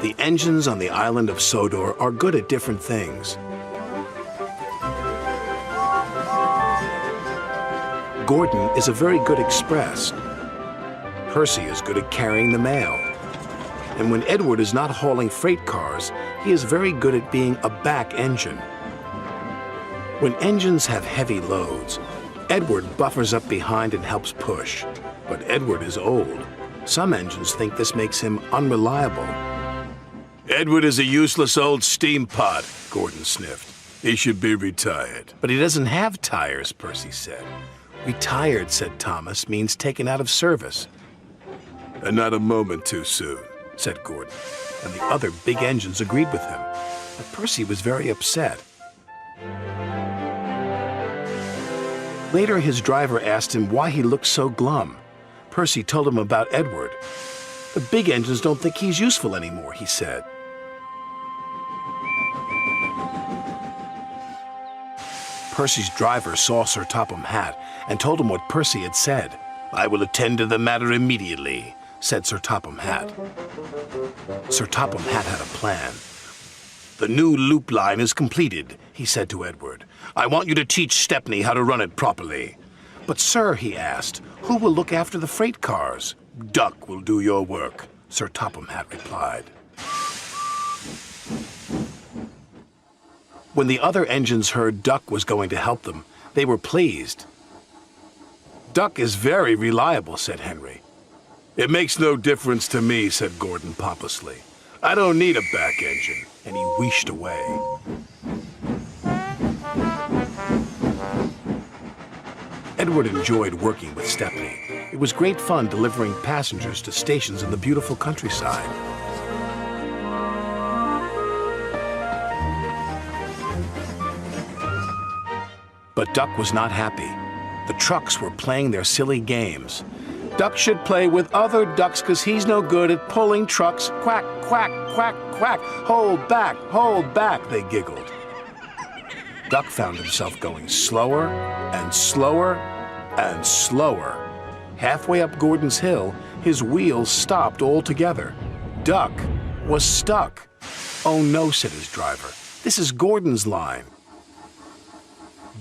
The engines on the island of Sodor are good at different things. Gordon is a very good express. Percy is good at carrying the mail. And when Edward is not hauling freight cars, he is very good at being a back engine. When engines have heavy loads, Edward buffers up behind and helps push. But Edward is old. Some engines think this makes him unreliable. Edward is a useless old steam pot, Gordon sniffed. He should be retired. But he doesn't have tires, Percy said. Retired, said Thomas, means taken out of service. And not a moment too soon, said Gordon. And the other big engines agreed with him. But Percy was very upset. Later, his driver asked him why he looked so glum. Percy told him about Edward. The big engines don't think he's useful anymore, he said. Percy's driver saw Sir Topham Hatt and told him what Percy had said. I will attend to the matter immediately, said Sir Topham Hatt. Sir Topham Hatt had a plan. The new loop line is completed, he said to Edward. I want you to teach Stepney how to run it properly. But sir, he asked, who will look after the freight cars? Duck will do your work, Sir Topham Hatt replied. When the other engines heard Duck was going to help them, they were pleased. Duck is very reliable, said Henry. It makes no difference to me, said Gordon pompously. I don't need a back engine. And he wheeshed away. Edward enjoyed working with Stepney. It was great fun delivering passengers to stations in the beautiful countryside. But Duck was not happy. The trucks were playing their silly games. Duck should play with other ducks because he's no good at pulling trucks. Quack, quack, quack, quack. Hold back, they giggled. Duck found himself going slower and slower and slower. Halfway up Gordon's Hill, his wheels stopped altogether. Duck was stuck. Oh no, said his driver. This is Gordon's line.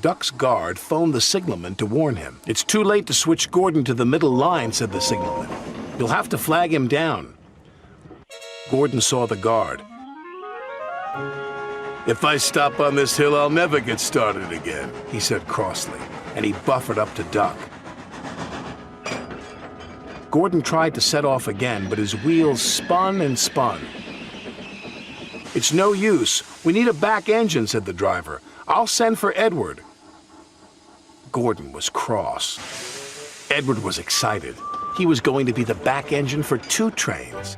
Duck's guard phoned the signalman to warn him. It's too late to switch Gordon to the middle line, said the signalman. You'll have to flag him down. Gordon saw the guard. If I stop on this hill, I'll never get started again, he said crossly, and he buffered up to Duck. Gordon tried to set off again, but his wheels spun and spun. It's no use. We need a back engine, said the driver. I'll send for Edward. Gordon was cross. Edward was excited. He was going to be the back engine for 2 trains.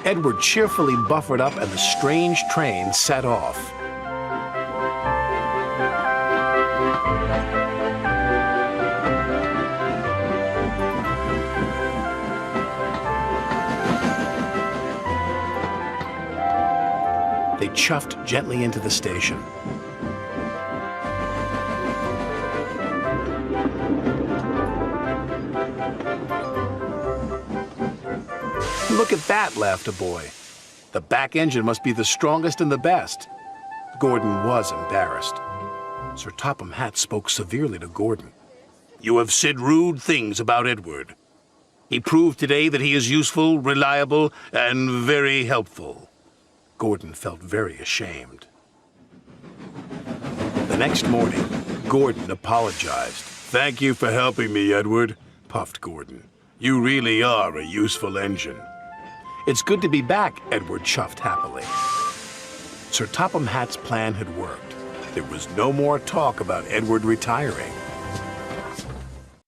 Edward cheerfully buffered up and the strange train set off. They chuffed gently into the station. Look at that, laughed a boy. The back engine must be the strongest and the best. Gordon was embarrassed. Sir Topham Hatt spoke severely to Gordon. You have said rude things about Edward. He proved today that he is useful, reliable, and very helpful. Gordon felt very ashamed. The next morning, Gordon apologized. Thank you for helping me, Edward, puffed Gordon. You really are a useful engine. It's good to be back, Edward chuffed happily. Sir Topham Hatt's plan had worked. There was no more talk about Edward retiring.